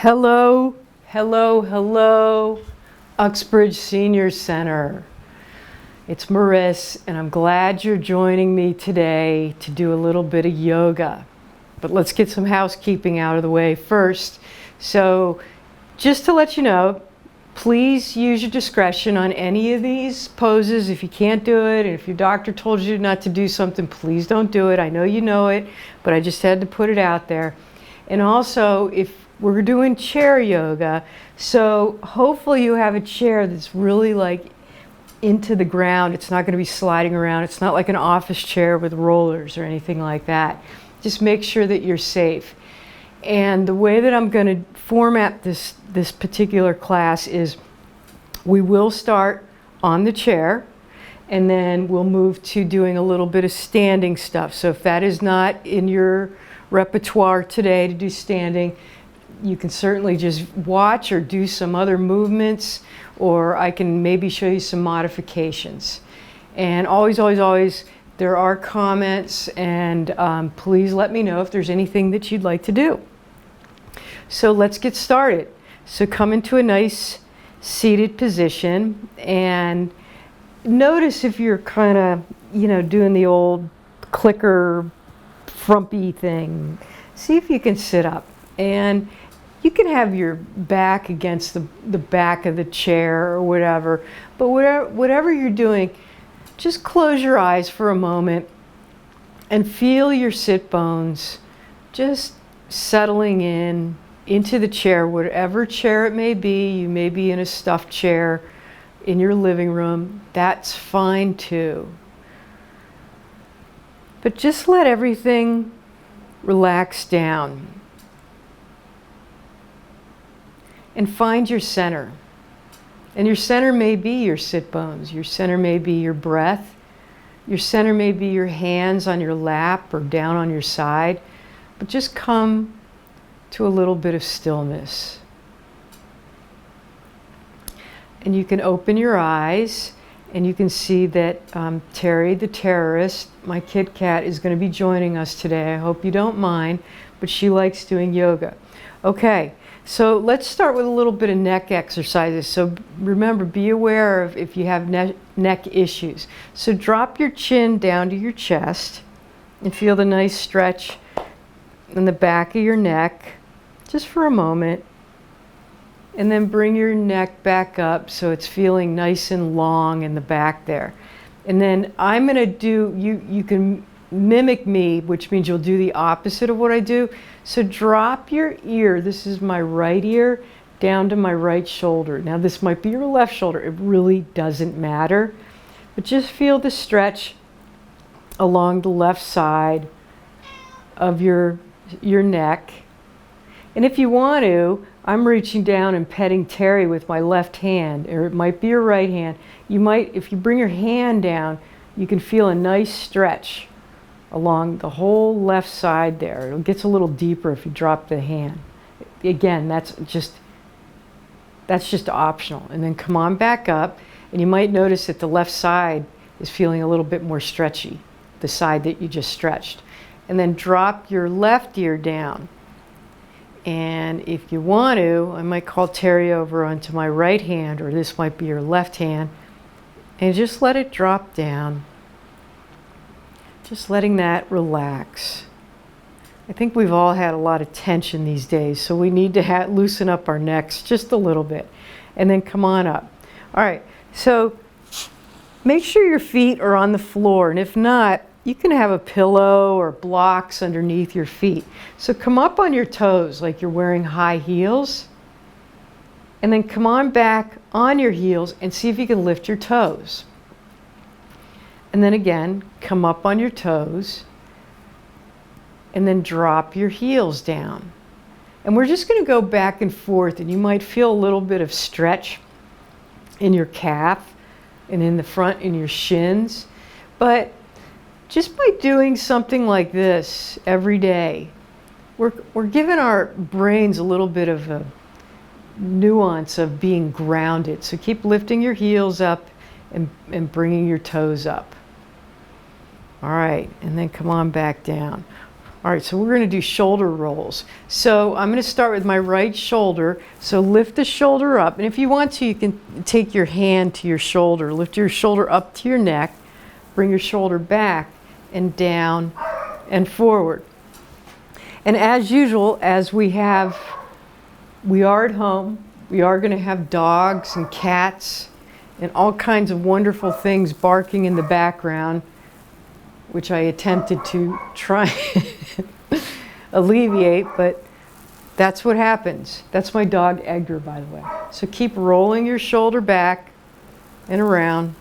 Hello, hello, hello, Uxbridge Senior Center. It's Maris, and I'm glad you're joining me today to do a little bit of yoga. But let's get some housekeeping out of the way first. So, just to let you know, please use your discretion on any of these poses. If you can't do it, and if your doctor told you not to do something, please don't do it. I know you know it, but I just had to put it out there. And also, if we're doing chair yoga, so hopefully you have a chair that's really like into the ground. It's not going to be sliding around. It's not like an office chair with rollers or anything like that. Just make sure that you're safe. And the way that I'm going to format this particular class is we will start on the chair, and then we'll move to doing a little bit of standing stuff. So if that is not in your repertoire today to do standing, you can certainly just watch or do some other movements, or I can maybe show you some modifications. And always, always, always, there are comments, and please let me know if there's anything that you'd like to do. So let's get started. So come into a nice seated position, and notice if you're kind of, doing the old clicker frumpy thing. See if you can sit up, and you can have your back against the back of the chair or whatever, but whatever you're doing, just close your eyes for a moment and feel your sit bones just settling into the chair, whatever chair it may be. You may be in a stuffed chair in your living room. That's fine too. But just let everything relax down. And find your center. And your center may be your sit bones. Your center may be your breath. Your center may be your hands on your lap or down on your side. But just come to a little bit of stillness. And you can open your eyes, and you can see that Terry the terrorist, my Kit Kat, is going to be joining us today. I hope you don't mind, but she likes doing yoga. Okay. So let's start with a little bit of neck exercises. So remember, be aware of if you have neck issues. So drop your chin down to your chest and feel the nice stretch in the back of your neck just for a moment. And then bring your neck back up so it's feeling nice and long in the back there. And then I'm going to do, you can mimic me, which means you'll do the opposite of what I do. So drop your ear, this is my right ear, down to my right shoulder. Now this might be your left shoulder, it really doesn't matter. But just feel the stretch along the left side of your neck. And if you want to, I'm reaching down and petting Terry with my left hand, or it might be your right hand. You might, if you bring your hand down, you can feel a nice stretch along the whole left side there. It gets a little deeper if you drop the hand. Again, that's just optional. And then come on back up, and you might notice that the left side is feeling a little bit more stretchy, the side that you just stretched. And then drop your left ear down. And if you want to, I might call Terry over onto my right hand, or this might be your left hand, and just let it drop down. Just letting that relax. I think we've all had a lot of tension these days, so we need to loosen up our necks just a little bit. And then come on up. All right, so make sure your feet are on the floor, and if not, you can have a pillow or blocks underneath your feet. So come up on your toes like you're wearing high heels, and then come on back on your heels and see if you can lift your toes. And then again, come up on your toes, and then drop your heels down. And we're just going to go back and forth, and you might feel a little bit of stretch in your calf and in the front in your shins. But just by doing something like this every day, we're giving our brains a little bit of a nuance of being grounded. So keep lifting your heels up and bringing your toes up. All right, and then come on back down. All right, so we're going to do shoulder rolls. So I'm going to start with my right shoulder. So lift the shoulder up. And if you want to, you can take your hand to your shoulder. Lift your shoulder up to your neck. Bring your shoulder back and down and forward. And as usual, as we are at home, we are going to have dogs and cats and all kinds of wonderful things barking in the background, which I attempted to try and alleviate, but that's what happens. That's my dog Edgar, by the way. So keep rolling your shoulder back and around,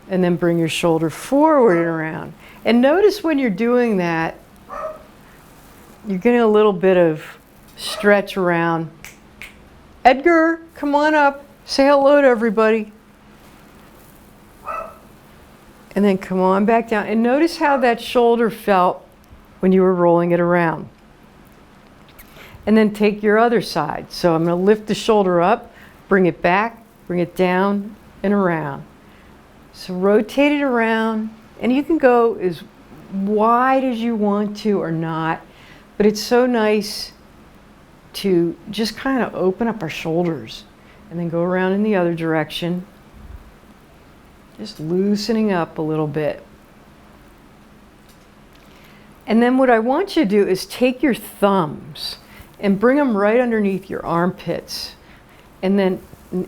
and then bring your shoulder forward and around. And notice when you're doing that, you're getting a little bit of stretch around. Edgar, come on up. Say hello to everybody. And then come on back down. And notice how that shoulder felt when you were rolling it around. And then take your other side. So I'm going to lift the shoulder up, bring it back, bring it down and around. So rotate it around. And you can go as wide as you want to or not. But it's so nice to just kind of open up our shoulders. And then go around in the other direction. Just loosening up a little bit. And then what I want you to do is take your thumbs and bring them right underneath your armpits. And then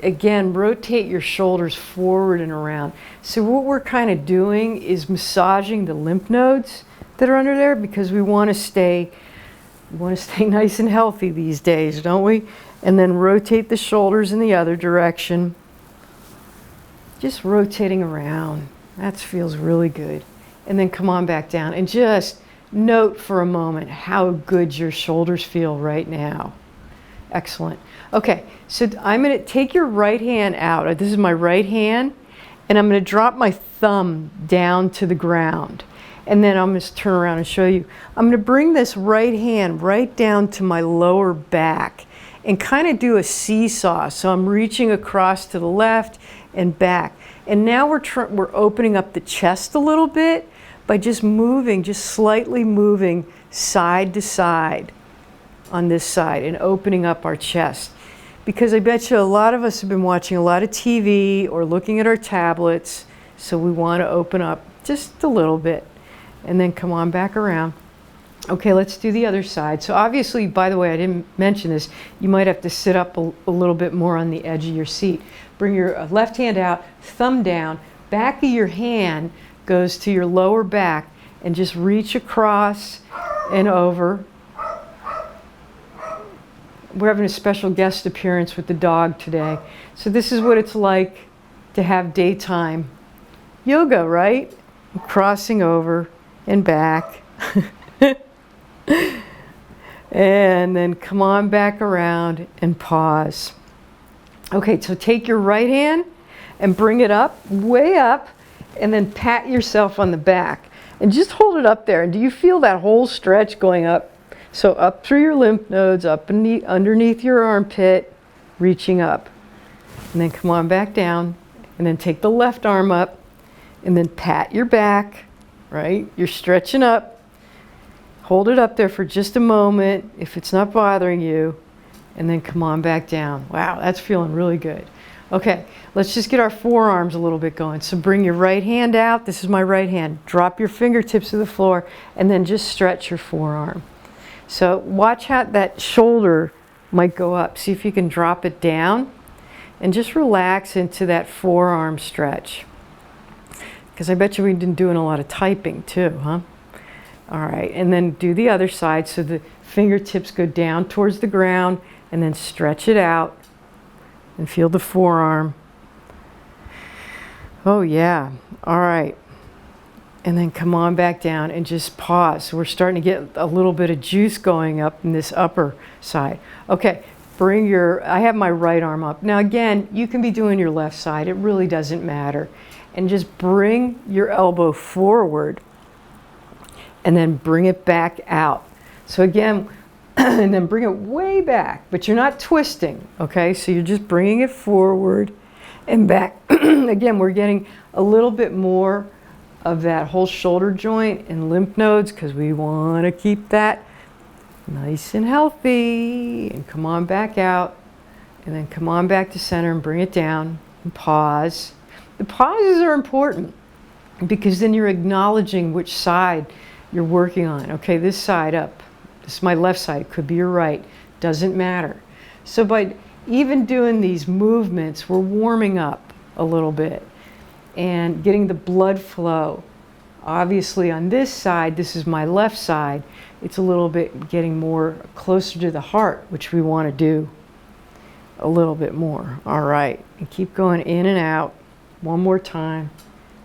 again, rotate your shoulders forward and around. So what we're kind of doing is massaging the lymph nodes that are under there, because we want to stay nice and healthy these days, don't we? And then rotate the shoulders in the other direction. Just rotating around. That feels really good. And then come on back down and just note for a moment how good your shoulders feel right now. Excellent. Okay, so I'm going to take your right hand out. This is my right hand, and I'm going to drop my thumb down to the ground. And then I'm going to turn around and show you. I'm going to bring this right hand right down to my lower back and kind of do a seesaw. So I'm reaching across to the left and back. And now we're opening up the chest a little bit by just moving, just slightly moving side to side on this side and opening up our chest. Because I bet you a lot of us have been watching a lot of TV or looking at our tablets, so we want to open up just a little bit. And then come on back around. Okay, let's do the other side. So obviously, by the way, I didn't mention this, you might have to sit up a little bit more on the edge of your seat. Bring your left hand out, thumb down, back of your hand goes to your lower back, and just reach across and over. We're having a special guest appearance with the dog today. So this is what it's like to have daytime yoga, right? Crossing over and back. And then come on back around and pause. Okay, so take your right hand and bring it up, way up, and then pat yourself on the back. And just hold it up there. And do you feel that whole stretch going up? So up through your lymph nodes, up underneath your armpit, reaching up. And then come on back down. And then take the left arm up. And then pat your back, right? You're stretching up. Hold it up there for just a moment if it's not bothering you. And then come on back down. Wow, that's feeling really good. Okay, let's just get our forearms a little bit going. So bring your right hand out. This is my right hand. Drop your fingertips to the floor and then just stretch your forearm. So watch how that shoulder might go up. See if you can drop it down and just relax into that forearm stretch. Because I bet you we've been doing a lot of typing too, huh? All right, and then do the other side. So the fingertips go down towards the ground and then stretch it out and feel the forearm. Oh yeah, all right. And then come on back down and just pause. So we're starting to get a little bit of juice going up in this upper side. Okay, I have my right arm up. Now again, you can be doing your left side. It really doesn't matter. And just bring your elbow forward and then bring it back out. So again, and then bring it way back, but you're not twisting, okay? So you're just bringing it forward and back. Again, we're getting a little bit more of that whole shoulder joint and lymph nodes, because we want to keep that nice and healthy. And come on back out, and then come on back to center and bring it down and pause. The pauses are important because then you're acknowledging which side you're working on. Okay, this side up. This is my left side, could be your right, doesn't matter. So by even doing these movements, we're warming up a little bit and getting the blood flow. Obviously on this side, this is my left side, it's a little bit getting more closer to the heart, which we want to do a little bit more. All right, and keep going in and out. One more time.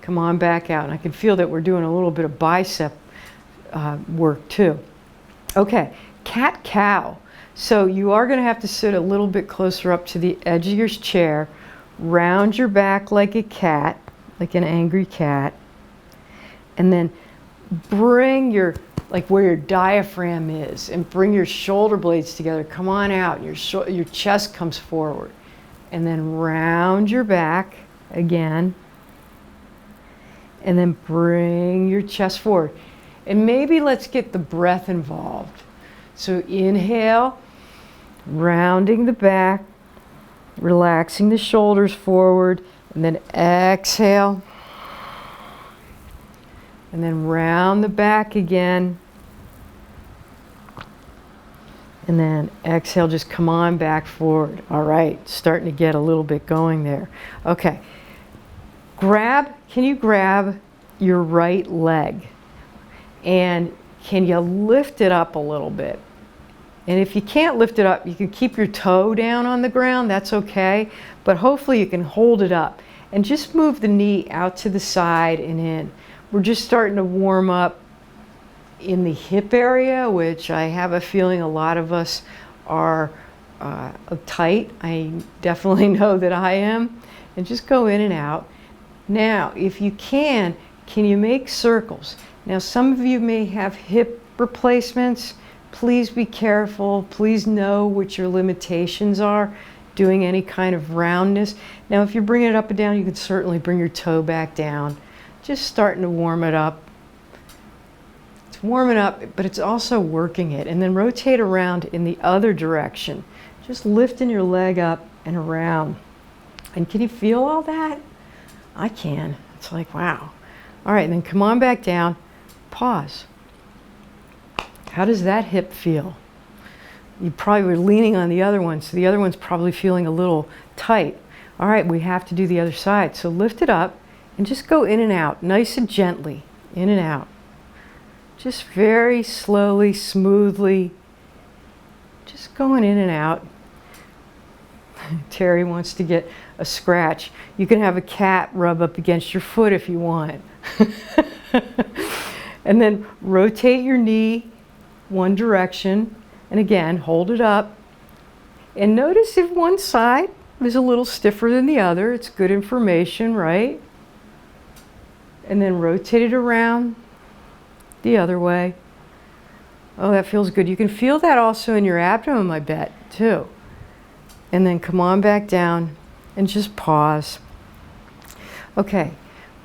Come on back out. And I can feel that we're doing a little bit of bicep work too. Okay, cat-cow. So you are going to have to sit a little bit closer up to the edge of your chair. Round your back like a cat, like an angry cat. And then bring your, like where your diaphragm is, and bring your shoulder blades together. Come on out. Your chest comes forward. And then round your back again. And then bring your chest forward. And maybe let's get the breath involved. So inhale, rounding the back, relaxing the shoulders forward, and then exhale. And then round the back again. And then exhale, just come on back forward. All right, starting to get a little bit going there. Okay, can you grab your right leg? And can you lift it up a little bit? And if you can't lift it up, you can keep your toe down on the ground, that's okay. But hopefully you can hold it up. And just move the knee out to the side and in. We're just starting to warm up in the hip area, which I have a feeling a lot of us are tight. I definitely know that I am. And just go in and out. Now, if you can you make circles? Now, some of you may have hip replacements. Please be careful. Please know what your limitations are doing any kind of roundness. Now, if you're bringing it up and down, you can certainly bring your toe back down. Just starting to warm it up. It's warming up, but it's also working it. And then rotate around in the other direction. Just lifting your leg up and around. And can you feel all that? I can. It's like, wow. All right, and then come on back down. Pause. How does that hip feel? You probably were leaning on the other one, so the other one's probably feeling a little tight. All right, we have to do the other side. So lift it up and just go in and out, nice and gently, in and out. Just very slowly, smoothly, just going in and out. Terry wants to get a scratch. You can have a cat rub up against your foot if you want. And then rotate your knee one direction, and again, hold it up. And notice if one side is a little stiffer than the other. It's good information, right? And then rotate it around the other way. Oh, that feels good. You can feel that also in your abdomen, I bet, too. And then come on back down and just pause. Okay,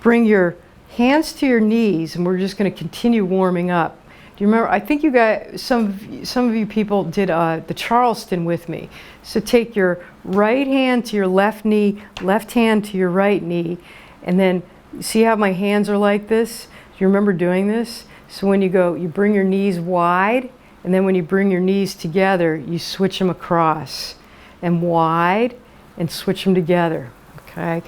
bring your hands to your knees, and we're just going to continue warming up. Do you remember? I think you guys, some of you people did the Charleston with me. So take your right hand to your left knee, left hand to your right knee, and then see how my hands are like this? Do you remember doing this? So when you go, you bring your knees wide, and then when you bring your knees together, you switch them across and wide and switch them together, okay?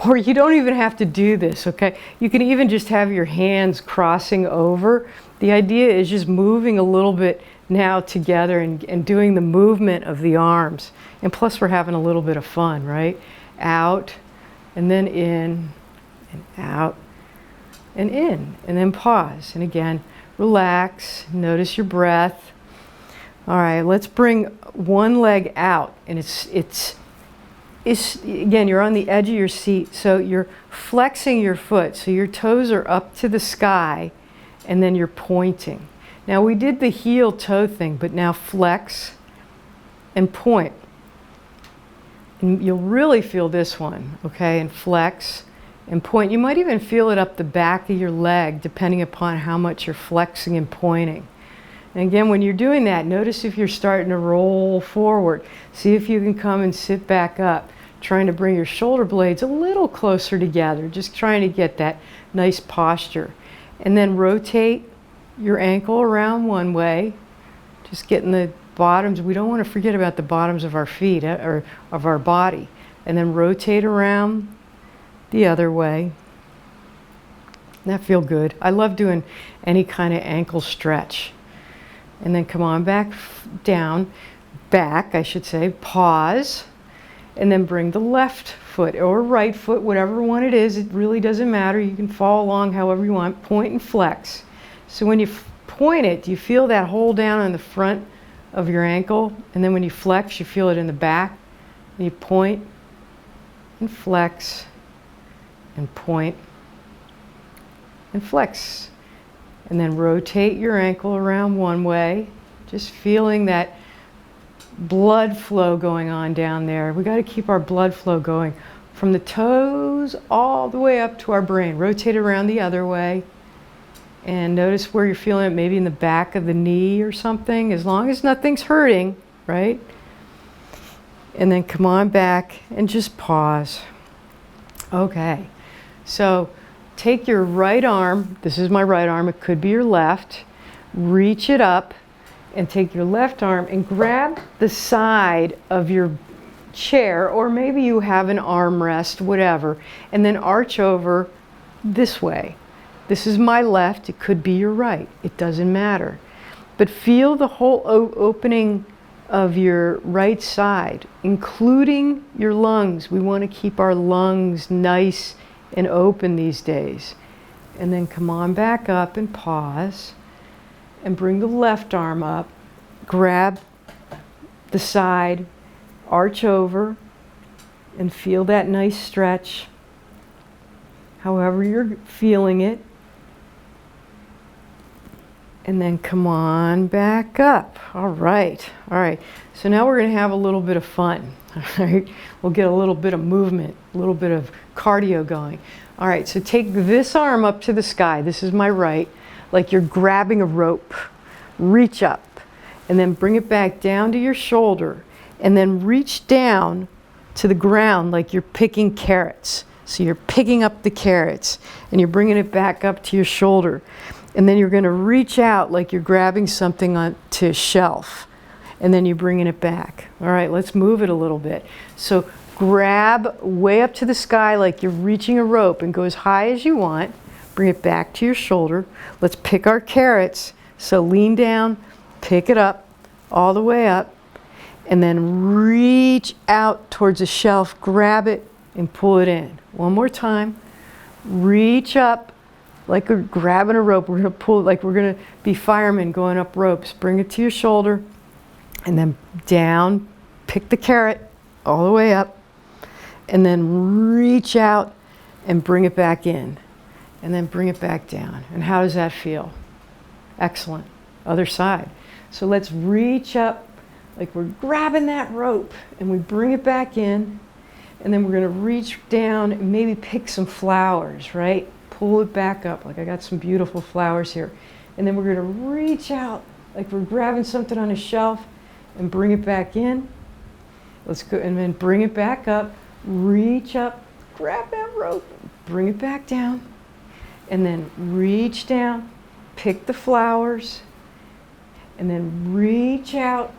Or you don't even have to do this, okay? You can even just have your hands crossing over. The idea is just moving a little bit now together and doing the movement of the arms. And plus we're having a little bit of fun, right? Out, and then in, and out, and in, and then pause. And again, relax, notice your breath. All right, let's bring one leg out, and it's again, you're on the edge of your seat, so you're flexing your foot, so your toes are up to the sky, and then you're pointing. Now we did the heel toe thing, but now flex and point. And you'll really feel this one, okay? And flex and point. You might even feel it up the back of your leg, depending upon how much you're flexing and pointing. And again, when you're doing that, notice if you're starting to roll forward. See if you can come and sit back up, trying to bring your shoulder blades a little closer together, just trying to get that nice posture. And then rotate your ankle around one way, just getting the bottoms. We don't want to forget about the bottoms of our feet or of our body. And then rotate around the other way. That feels good. I love doing any kind of ankle stretch. And then come on back down, back I should say, pause, and then bring the left foot or right foot, whatever one it is, it really doesn't matter. You can follow along however you want, point and flex. So when you point it, do you feel that hold down on the front of your ankle? And then when you flex, you feel it in the back. And you point and flex and point and flex. And then rotate your ankle around one way, just feeling that blood flow going on down there. We got to keep our blood flow going from the toes all the way up to our brain. Rotate around the other way and notice where you're feeling it, maybe in the back of the knee or something, as long as nothing's hurting, right? And then come on back and just pause. Okay, so take your right arm, this is my right arm, it could be your left, reach it up and take your left arm and grab the side of your chair, or maybe you have an armrest, whatever, and then arch over this way. This is my left, it could be your right, it doesn't matter. But feel the whole opening of your right side, including your lungs. We want to keep our lungs nice and open these days. And then come on back up and pause and bring the left arm up, grab the side, arch over and feel that nice stretch however you're feeling it. And then come on back up. All right. So now we're going to have a little bit of fun. All right. We'll get a little bit of movement, a little bit of cardio going. All right. So take this arm up to the sky. This is my right, like you're grabbing a rope. Reach up and then bring it back down to your shoulder and then reach down to the ground like you're picking carrots. So you're picking up the carrots and you're bringing it back up to your shoulder. And then you're going to reach out like you're grabbing something onto a shelf. And then you're bringing it back. All right, let's move it a little bit. So grab way up to the sky like you're reaching a rope and go as high as you want. Bring it back to your shoulder. Let's pick our carrots. So lean down, pick it up, all the way up. And then reach out towards a shelf, grab it, and pull it in. One more time. Reach up. Like we're grabbing a rope, we're going to pull it like we're going to be firemen going up ropes. Bring it to your shoulder and then down, pick the carrot all the way up and then reach out and bring it back in and then bring it back down. And how does that feel? Excellent. Other side. So let's reach up like we're grabbing that rope and we bring it back in and then we're going to reach down and maybe pick some flowers, right? Pull it back up, like I got some beautiful flowers here. And then we're going to reach out like we're grabbing something on a shelf and bring it back in. Let's go and then bring it back up, reach up, grab that rope, bring it back down, and then reach down, pick the flowers, and then reach out,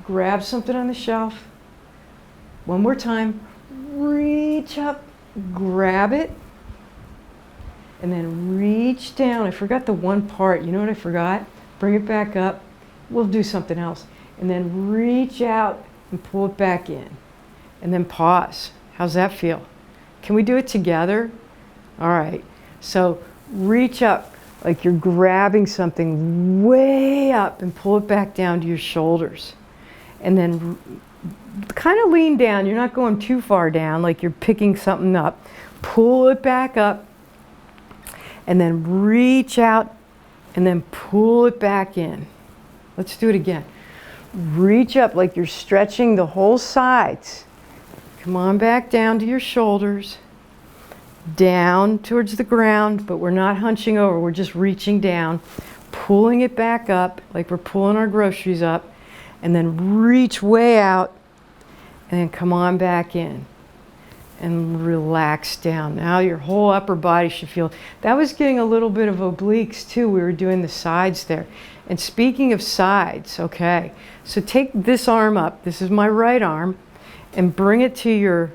grab something on the shelf. One more time, reach up, grab it, and then reach down. I forgot the one part. You know what I forgot? Bring it back up. We'll do something else. And then reach out and pull it back in. And then pause. How's that feel? Can we do it together? All right. So reach up like you're grabbing something way up and pull it back down to your shoulders. And then kind of lean down. You're not going too far down like you're picking something up. Pull it back up. And then reach out and then pull it back in. Let's do it again. Reach up like you're stretching the whole sides. Come on back down to your shoulders. down towards the ground, but we're not hunching over, we're just reaching down, pulling it back up like we're pulling our groceries up, and then reach way out, and then come on back in and relax down. Now your whole upper body should feel, that was getting a little bit of obliques too. We were doing the sides there. And speaking of sides, okay, so take this arm up, this is my right arm, and bring it to your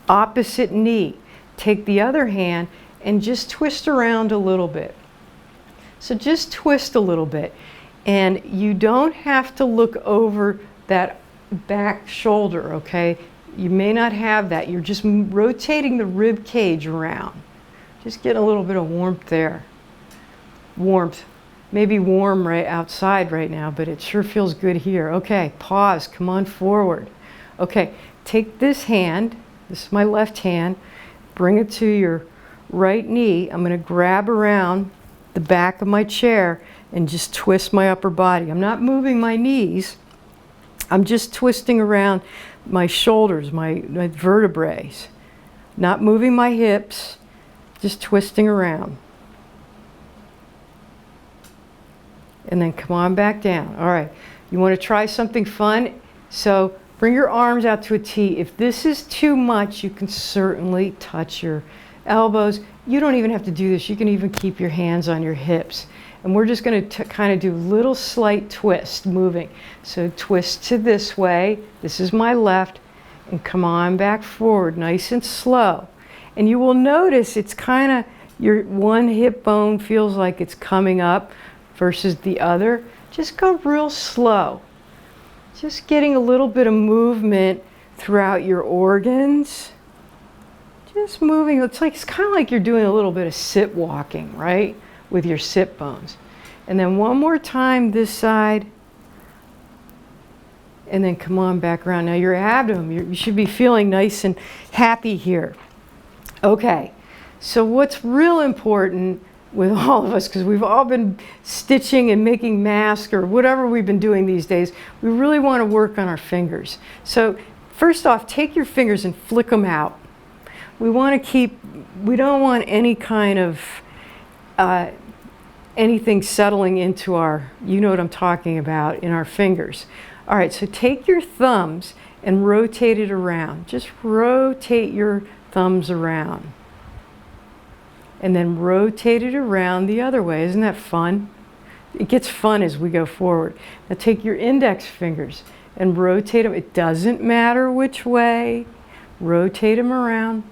opposite knee. Take the other hand and just twist around a little bit. So just twist a little bit. And you don't have to look over that back shoulder, okay? You may not have that. You're just rotating the rib cage around. Just getting a little bit of warmth there. Warmth. Maybe warm right outside right now, but it sure feels good here. Okay, pause, come on forward. Okay, take this hand, this is my left hand, bring it to your right knee. I'm going to grab around the back of my chair and just twist my upper body. I'm not moving my knees. I'm just twisting around my shoulders, my vertebrae. Not moving my hips, just twisting around. And then come on back down. All right, you want to try something fun? So bring your arms out to a T. If this is too much, you can certainly touch your elbows. You don't even have to do this. You can even keep your hands on your hips. And we're just going to kind of do little slight twists, moving. So twist to this way. This is my left. And come on back forward, nice and slow. And you will notice it's kind of, your one hip bone feels like it's coming up versus the other. Just go real slow. Just getting a little bit of movement throughout your organs. Just moving. It's kind of like you're doing a little bit of sit walking, right? With your sit bones. And then one more time this side. And then come on back around. Now your abdomen, you should be feeling nice and happy here. Okay, so what's real important with all of us, because we've all been stitching and making masks or whatever we've been doing these days, we really want to work on our fingers. So first off, take your fingers and flick them out. We don't want any kind of anything settling into our, you know what I'm talking about, in our fingers. All right, so take your thumbs and rotate it around. Just rotate your thumbs around. And then rotate it around the other way. Isn't that fun? It gets fun as we go forward. Now take your index fingers and rotate them. It doesn't matter which way. Rotate them around.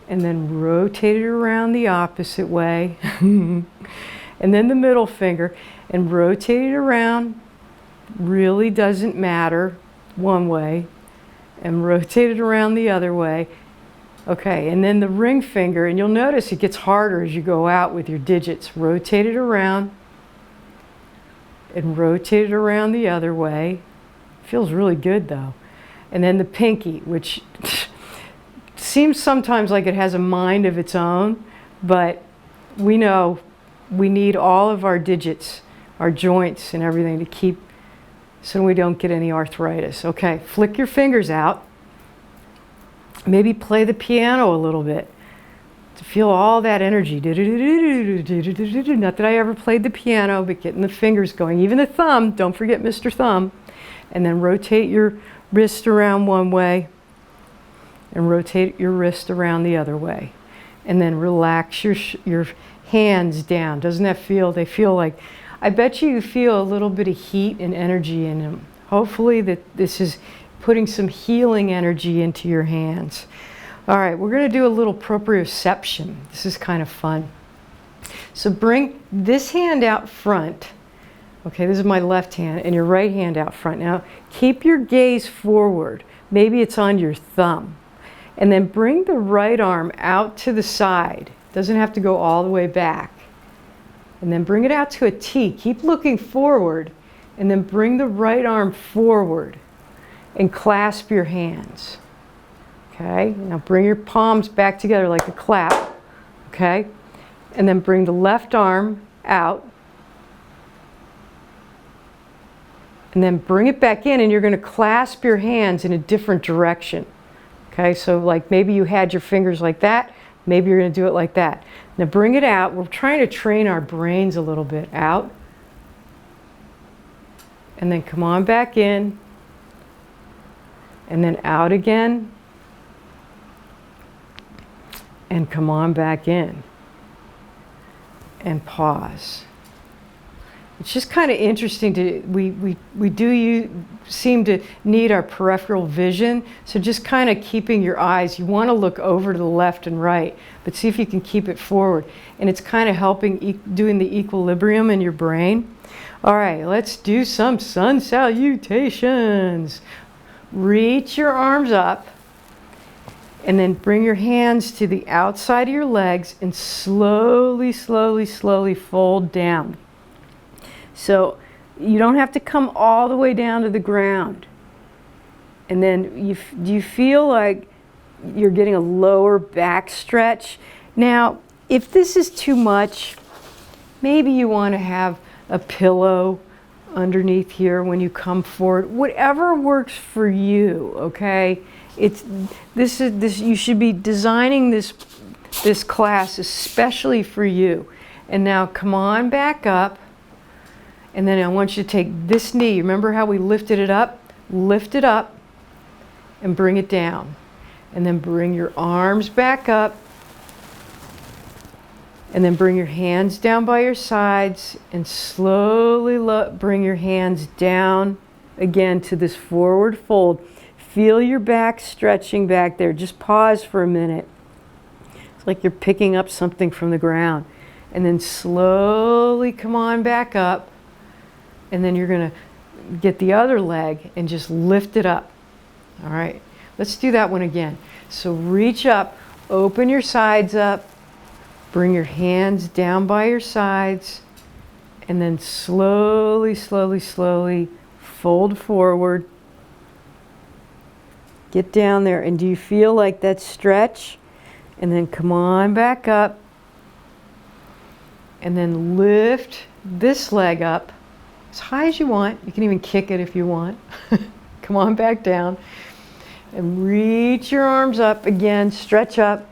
And then rotate it around the opposite way. And then the middle finger. And rotate it around. Really doesn't matter one way. And rotate it around the other way. Okay, and then the ring finger, and you'll notice it gets harder as you go out with your digits. Rotate it around and rotate it around the other way. Feels really good though. And then the pinky, which seems sometimes like it has a mind of its own, but we know we need all of our digits, our joints and everything to keep so we don't get any arthritis. Okay, flick your fingers out. Maybe play the piano a little bit to feel all that energy. Not that I ever played the piano, but getting the fingers going. Even the thumb, don't forget Mr. Thumb. And then rotate your wrist around one way and rotate your wrist around the other way. And then relax your hands down. Doesn't that feel, they feel like, I bet you feel a little bit of heat and energy in them. Hopefully that this is putting some healing energy into your hands. All right, we're going to do a little proprioception. This is kind of fun. So bring this hand out front. Okay, this is my left hand, and your right hand out front. Now, keep your gaze forward. Maybe it's on your thumb. And then bring the right arm out to the side. Doesn't have to go all the way back. And then bring it out to a T. Keep looking forward, and then bring the right arm forward. And clasp your hands. Okay, now bring your palms back together like a clap. Okay, and then bring the left arm out. And then bring it back in, and you're going to clasp your hands in a different direction. Okay, so like maybe you had your fingers like that, Maybe you're going to do it like that. Now bring it out. We're trying to train our brains a little bit. Out. And then come on back in. And then out again. And come on back in. And pause. It's just kind of interesting to, we seem to need our peripheral vision. So just kind of keeping your eyes, you want to look over to the left and right, but see if you can keep it forward. And it's kind of helping doing the equilibrium in your brain. All right, let's do some sun salutations. Reach your arms up and then bring your hands to the outside of your legs and slowly, slowly, slowly fold down. So you don't have to come all the way down to the ground. And then do you feel like you're getting a lower back stretch? Now, if this is too much, maybe you want to have a pillow underneath here when you come forward. Whatever works for you, okay? You should be designing this class especially for you. And now come on back up. And then I want you to take this knee. Remember how we lifted it up? Lift it up and bring it down. And then bring your arms back up. And then bring your hands down by your sides and slowly bring your hands down again to this forward fold. Feel your back stretching back there. Just pause for a minute. It's like you're picking up something from the ground. And then slowly come on back up. And then you're going to get the other leg and just lift it up. All right, let's do that one again. So reach up, open your sides up, bring your hands down by your sides, and then slowly, slowly, slowly fold forward. Get down there, and do you feel like that stretch? And then come on back up, and then lift this leg up as high as you want. You can even kick it if you want. Come on back down and reach your arms up again, stretch up,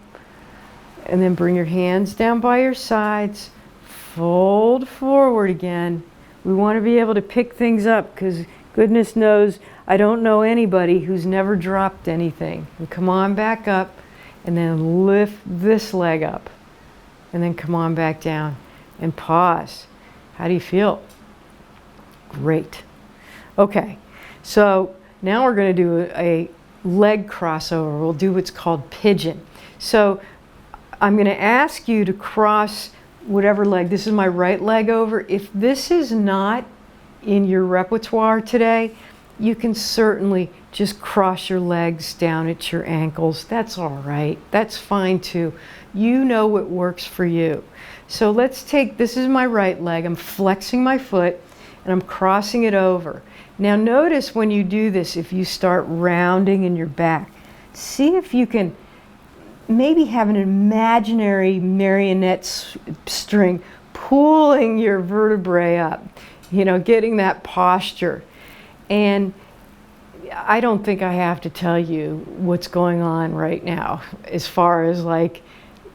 and then bring your hands down by your sides, fold forward again. We want to be able to pick things up because goodness knows I don't know anybody who's never dropped anything. And come on back up and then lift this leg up and then come on back down and pause. How do you feel? Great. Okay, so now we're going to do a leg crossover. We'll do what's called pigeon. So I'm going to ask you to cross whatever leg. This is my right leg over. If this is not in your repertoire today, you can certainly just cross your legs down at your ankles. That's all right. That's fine too. You know what works for you. So let's take, this is my right leg. I'm flexing my foot and I'm crossing it over. Now notice when you do this, if you start rounding in your back, see if you can maybe have an imaginary marionette string pulling your vertebrae up, you know, getting that posture. And I don't think I have to tell you what's going on right now as far as like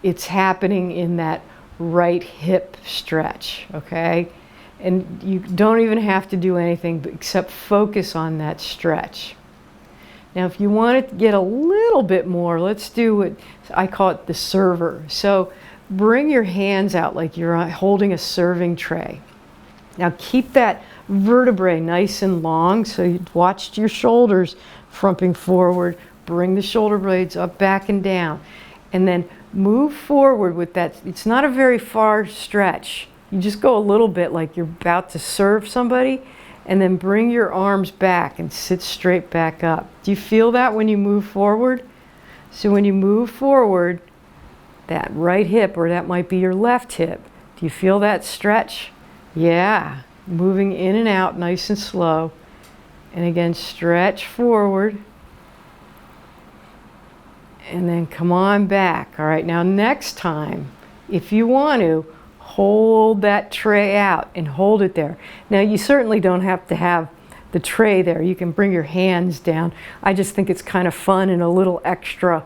it's happening in that right hip stretch, okay? And you don't even have to do anything except focus on that stretch. Now, if you want to get a little bit more, let's do what I call it the server. So bring your hands out like you're holding a serving tray. Now keep that vertebrae nice and long, so you watch your shoulders frumping forward. Bring the shoulder blades up, back, and down. And then move forward with that. It's not a very far stretch. You just go a little bit like you're about to serve somebody, and then bring your arms back and sit straight back up. Do you feel that when you move forward? So when you move forward, that right hip, or that might be your left hip, do you feel that stretch? Yeah, moving in and out nice and slow. And again, stretch forward. And then come on back. All right, now next time, if you want to, hold that tray out and hold it there. Now you certainly don't have to have the tray there. You can bring your hands down. I just think it's kind of fun and a little extra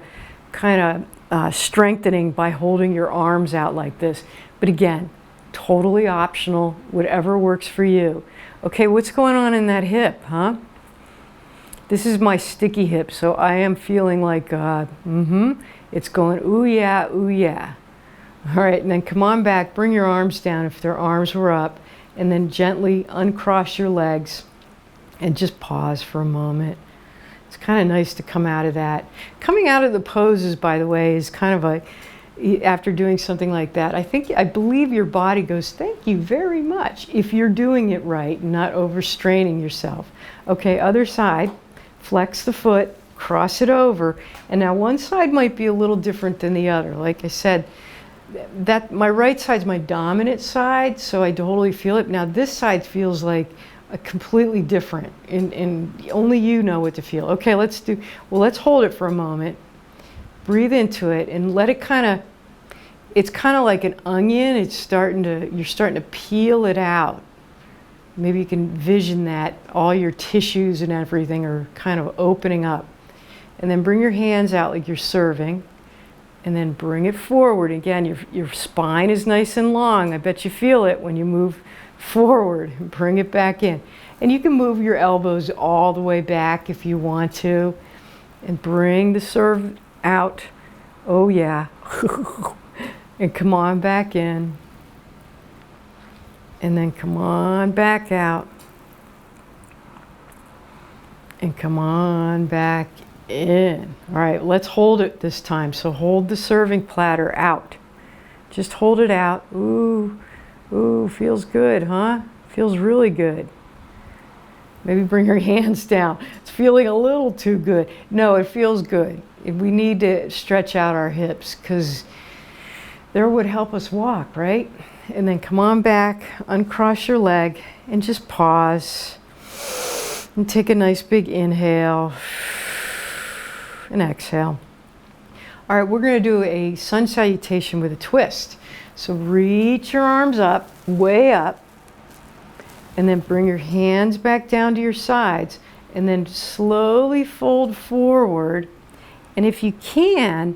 kind of strengthening by holding your arms out like this. But again, totally optional, whatever works for you. Okay, what's going on in that hip, huh? This is my sticky hip, so I am feeling like, it's going, ooh yeah, ooh yeah. All right, and then come on back, bring your arms down if their arms were up, and then gently uncross your legs and just pause for a moment. It's kind of nice to come out of that. Coming out of the poses, by the way, is kind of after doing something like that, I believe your body goes, thank you very much, if you're doing it right and not overstraining yourself. Okay, other side, flex the foot, cross it over, and now one side might be a little different than the other. Like I said, that my right side's my dominant side, so I totally feel it. Now this side feels like a completely different, and only you know what to feel. Okay, let's hold it for a moment. Breathe into it and let it it's kind of like an onion. You're starting to peel it out. Maybe you can vision that all your tissues and everything are kind of opening up. And then bring your hands out like you're serving. And then bring it forward. Again, your spine is nice and long. I bet you feel it when you move forward and bring it back in. And you can move your elbows all the way back if you want to. And bring the serve out. Oh yeah. And come on back in. And then come on back out. And come on back in. All right, let's hold it this time. So hold the serving platter out. Just hold it out. Ooh, ooh, feels good, huh? Feels really good. Maybe bring your hands down. It's feeling a little too good. No, it feels good. We need to stretch out our hips because there would help us walk, right? And then come on back, uncross your leg, and just pause. And take a nice big inhale. And exhale. All right, we're going to do a sun salutation with a twist. So reach your arms up, way up, and then bring your hands back down to your sides, and then slowly fold forward. And if you can,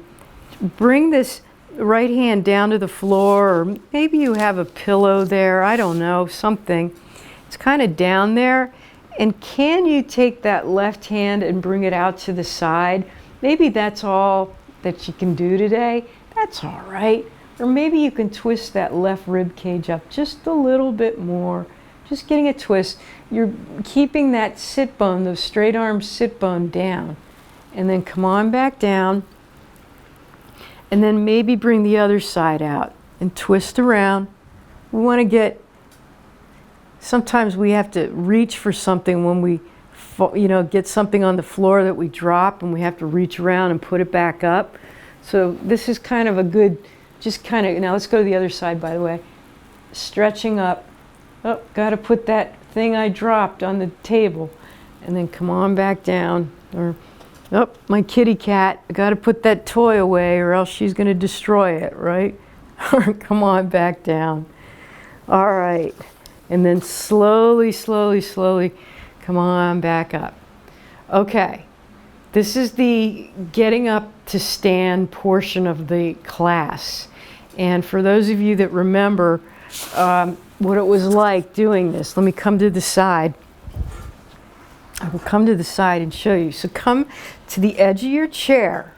bring this right hand down to the floor, or maybe you have a pillow there, I don't know, something. It's kind of down there. And can you take that left hand and bring it out to the side? Maybe that's all that you can do today. That's all right. Or maybe you can twist that left rib cage up just a little bit more. Just getting a twist. You're keeping that sit bone, those straight arm sit bone down. And then come on back down. And then maybe bring the other side out and twist around. We want to sometimes we have to reach for something when we get something on the floor that we drop, and we have to reach around and put it back up. So this is kind of a good, now let's go to the other side, by the way. Stretching up. Oh, got to put that thing I dropped on the table. And then come on back down. Or, oh, my kitty cat, I got to put that toy away or else she's going to destroy it, right? Or come on back down. All right. And then slowly, slowly, slowly, come on back up. Okay, this is the getting up to stand portion of the class. And for those of you that remember what it was like doing this, let me come to the side. I will come to the side and show you. So come to the edge of your chair.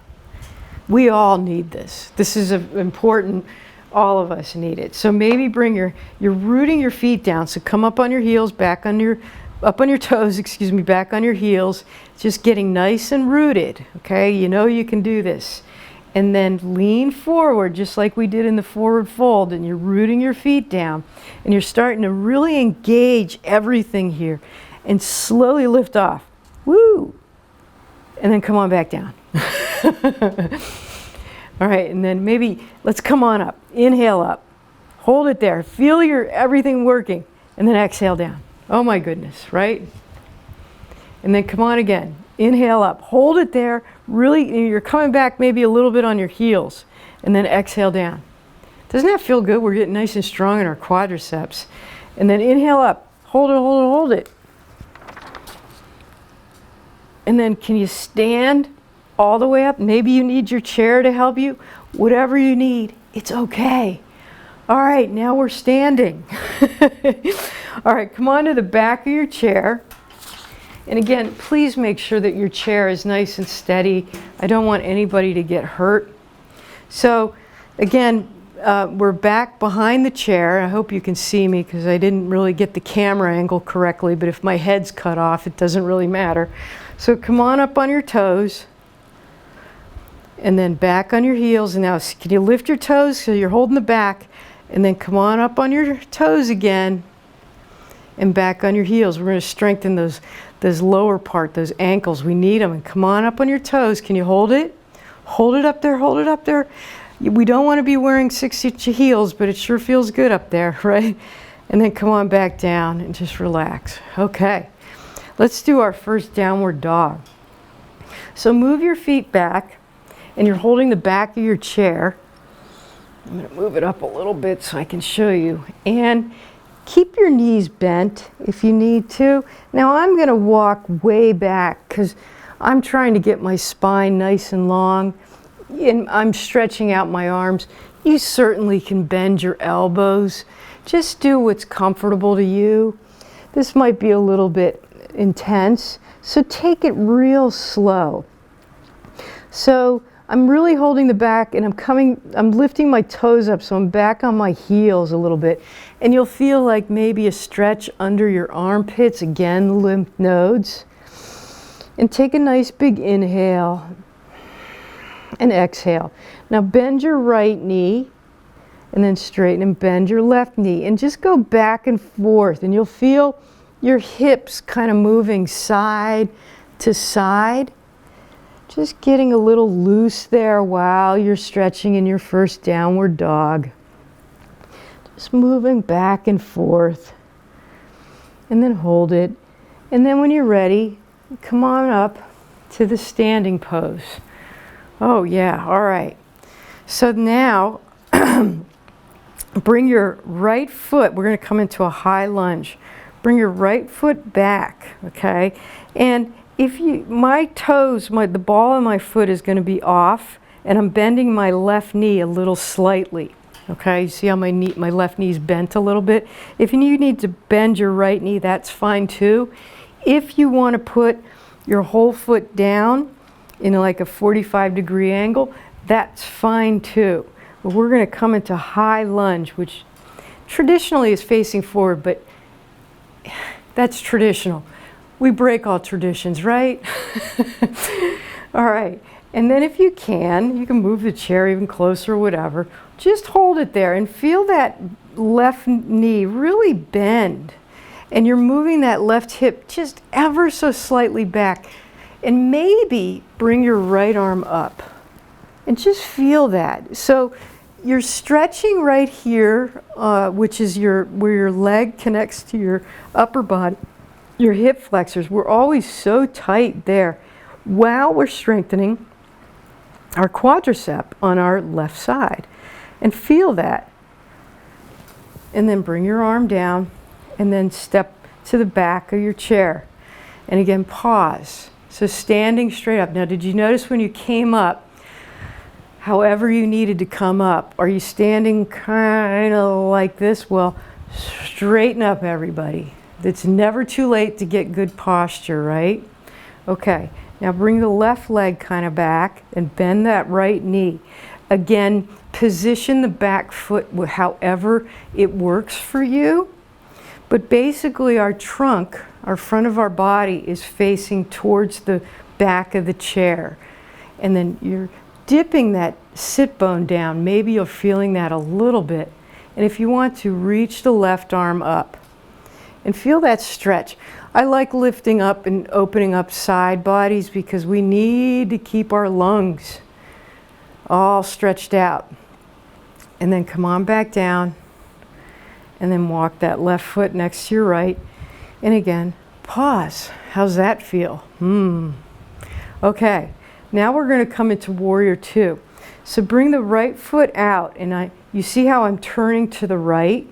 We all need this. This is important. All of us need it. So maybe you're rooting your feet down. So come up on your heels, up on your toes, back on your heels. Just getting nice and rooted, okay? You know you can do this. And then lean forward, just like we did in the forward fold, and you're rooting your feet down. And you're starting to really engage everything here. And slowly lift off. Woo! And then come on back down. All right, and then maybe let's come on up. Inhale up. Hold it there. Feel everything working. And then exhale down. Oh my goodness, right? And then come on again. Inhale up. Hold it there. Really, you're coming back maybe a little bit on your heels. And then exhale down. Doesn't that feel good? We're getting nice and strong in our quadriceps. And then inhale up. Hold it, hold it, hold it. And then can you stand? all the way up. Maybe you need your chair to help you. Whatever you need, it's okay. All right, now we're standing. All right, come on to the back of your chair. And again, please make sure that your chair is nice and steady. I don't want anybody to get hurt. So again, we're back behind the chair. I hope you can see me because I didn't really get the camera angle correctly, but if my head's cut off, it doesn't really matter. So come on up on your toes and then back on your heels. And now can you lift your toes so you're holding the back, and then come on up on your toes again and back on your heels. We're going to strengthen those lower part, those ankles. We need them. And come on up on your toes. Can you hold it? Hold it up there, hold it up there. We don't want to be wearing 6-inch heels, but it sure feels good up there, right? And then come on back down and just relax. Okay, let's do our first downward dog. So move your feet back, and you're holding the back of your chair. I'm going to move it up a little bit so I can show you. And keep your knees bent if you need to. Now I'm going to walk way back because I'm trying to get my spine nice and long, and I'm stretching out my arms. You certainly can bend your elbows. Just do what's comfortable to you. This might be a little bit intense, so take it real slow. So I'm really holding the back, and I'm lifting my toes up, so I'm back on my heels a little bit. And you'll feel like maybe a stretch under your armpits, again, the lymph nodes. And take a nice big inhale and exhale. Now bend your right knee and then straighten and bend your left knee. And just go back and forth, and you'll feel your hips kind of moving side to side. Just getting a little loose there while you're stretching in your first downward dog. Just moving back and forth. And then hold it. And then when you're ready, come on up to the standing pose. Oh yeah, all right. So now, bring your right foot, we're going to come into a high lunge. Bring your right foot back, okay? And if my toes, the ball of my foot is going to be off, and I'm bending my left knee a little slightly. Okay, you see how my left knee's bent a little bit? If you need to bend your right knee, that's fine too. If you want to put your whole foot down in like a 45-degree angle, that's fine too. But we're going to come into high lunge, which traditionally is facing forward, but that's traditional. We break all traditions, right? All right. And then if you can move the chair even closer or whatever. Just hold it there and feel that left knee really bend. And you're moving that left hip just ever so slightly back. And maybe bring your right arm up. And just feel that. So you're stretching right here, which is where your leg connects to your upper body. Your hip flexors, we're always so tight there while we're strengthening our quadricep on our left side. And feel that. And then bring your arm down and then step to the back of your chair. And again, pause. So standing straight up. Now, did you notice when you came up, however you needed to come up, are you standing kind of like this? Well, straighten up, everybody. It's never too late to get good posture, right? Okay, now bring the left leg kind of back and bend that right knee. Again, position the back foot however it works for you. But basically our trunk, our front of our body, is facing towards the back of the chair. And then you're dipping that sit bone down. Maybe you're feeling that a little bit. And if you want to, reach the left arm up. And feel that stretch. I like lifting up and opening up side bodies because we need to keep our lungs all stretched out. And then come on back down. And then walk that left foot next to your right. And again, pause. How's that feel? Okay, now we're going to come into Warrior Two. So bring the right foot out. And you see how I'm turning to the right?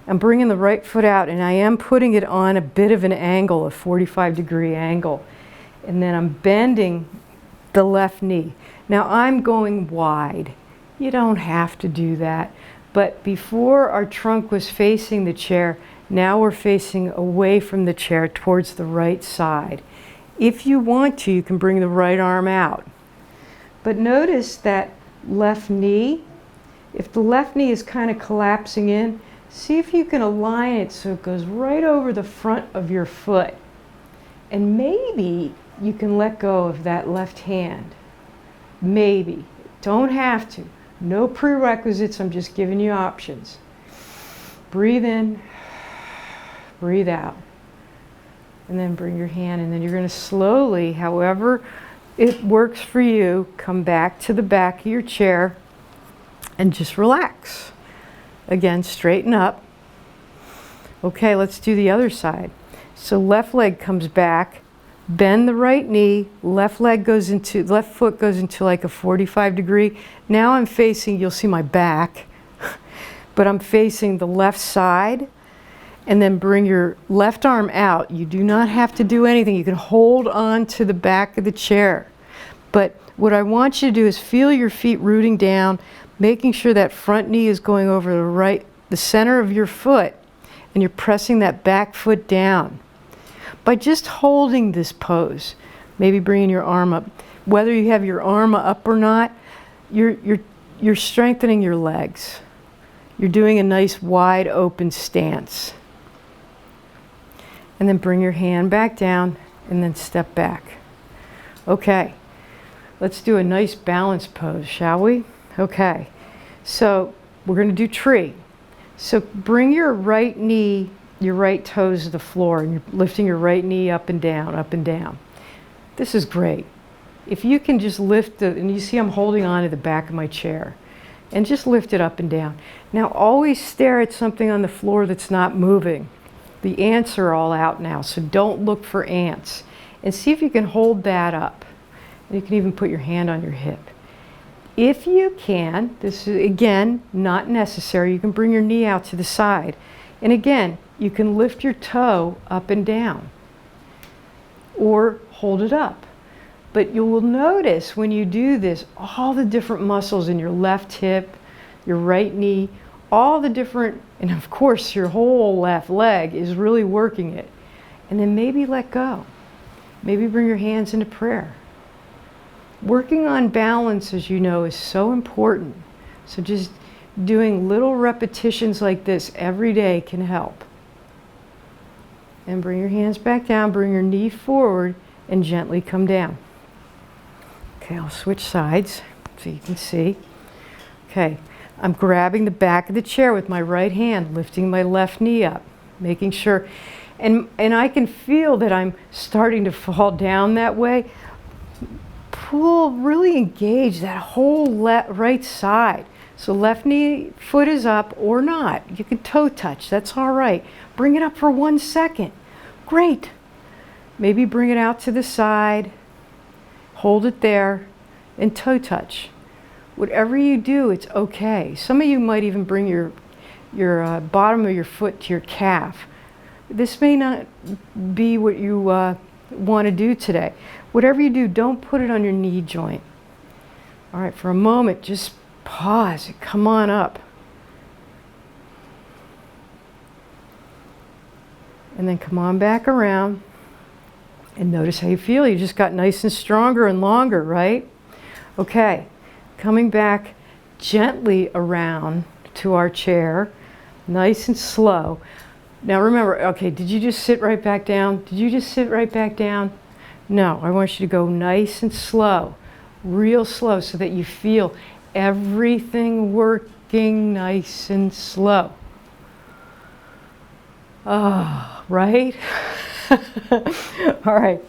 I'm bringing the right foot out, and I am putting it on a bit of an angle, a 45-degree angle. And then I'm bending the left knee. Now I'm going wide. You don't have to do that. But before our trunk was facing the chair, now we're facing away from the chair towards the right side. If you want to, you can bring the right arm out. But notice that left knee. If the left knee is kind of collapsing in, see if you can align it so it goes right over the front of your foot. And maybe you can let go of that left hand. Maybe. Don't have to. No prerequisites, I'm just giving you options. Breathe in, breathe out. And then bring your hand, and then you're going to slowly, however it works for you, come back to the back of your chair and just relax. Again, straighten up. Okay, let's do the other side. So left leg comes back, bend the right knee, left foot goes into like a 45 degree. Now I'm facing, you'll see my back, but I'm facing the left side, and then bring your left arm out. You do not have to do anything. You can hold on to the back of the chair. But what I want you to do is feel your feet rooting down, making sure that front knee is going over the center of your foot, and you're pressing that back foot down. By just holding this pose, maybe bringing your arm up, whether you have your arm up or not, you're strengthening your legs. You're doing a nice wide open stance. And then bring your hand back down and then step back. Okay, let's do a nice balance pose, shall we? Okay, so we're going to do tree. So bring your right knee, your right toes to the floor, and you're lifting your right knee up and down, up and down. This is great. If you can just lift and you see I'm holding on to the back of my chair, and just lift it up and down. Now always stare at something on the floor that's not moving. The ants are all out now, so don't look for ants. And see if you can hold that up. And you can even put your hand on your hip. If you can, this is again not necessary, you can bring your knee out to the side. And again, you can lift your toe up and down or hold it up. But you will notice when you do this, all the different muscles in your left hip, your right knee, all the different, and of course your whole left leg is really working it. And then maybe let go. Maybe bring your hands into prayer. Working on balance, as you know, is so important. So just doing little repetitions like this every day can help. And bring your hands back down, bring your knee forward, and gently come down. Okay, I'll switch sides so you can see. Okay, I'm grabbing the back of the chair with my right hand, lifting my left knee up, making sure, and I can feel that I'm starting to fall down that way. Pull, really engage that whole right side. So left knee, foot is up or not. You can toe touch, that's all right. Bring it up for 1 second. Great. Maybe bring it out to the side, hold it there, and toe touch. Whatever you do, it's okay. Some of you might even bring your bottom of your foot to your calf. This may not be what you want to do today. Whatever you do, don't put it on your knee joint. All right, for a moment, just pause. Come on up. And then come on back around. And notice how you feel. You just got nice and stronger and longer, right? Okay, coming back gently around to our chair, nice and slow. Now remember, okay, did you just sit right back down? Did you just sit right back down? No, I want you to go nice and slow, real slow, so that you feel everything working nice and slow. Oh, right? All right.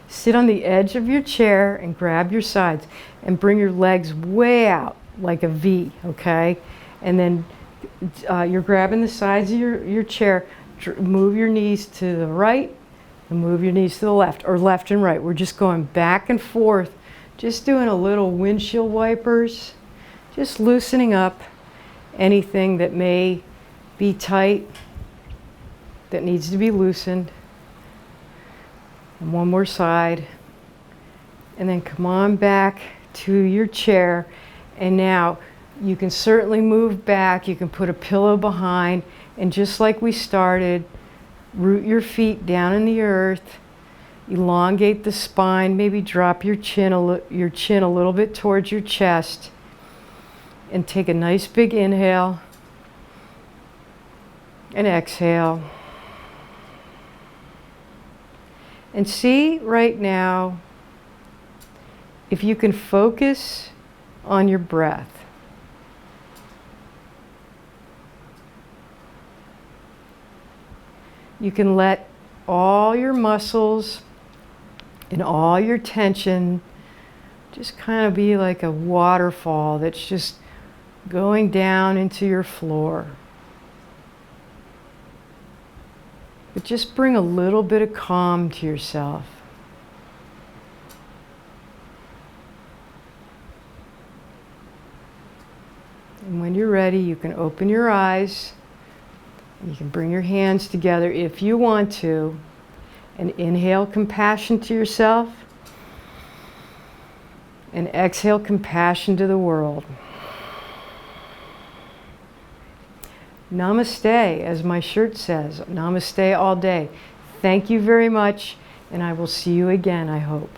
Sit on the edge of your chair and grab your sides and bring your legs way out like a V, okay? And then you're grabbing the sides of your chair. Move your knees to the right and move your knees to the left, or left and right. We're just going back and forth, just doing a little windshield wipers, just loosening up anything that may be tight, that needs to be loosened. And one more side. And then come on back to your chair. And now you can certainly move back. You can put a pillow behind. And just like we started, root your feet down in the earth. Elongate the spine. Maybe drop your chin a little bit towards your chest. And take a nice big inhale. And exhale. And see right now if you can focus on your breath. You can let all your muscles and all your tension just kind of be like a waterfall that's just going down into your floor. But just bring a little bit of calm to yourself. And when you're ready, you can open your eyes. You can bring your hands together if you want to. And inhale compassion to yourself. And exhale compassion to the world. Namaste, as my shirt says. Namaste all day. Thank you very much, and I will see you again, I hope.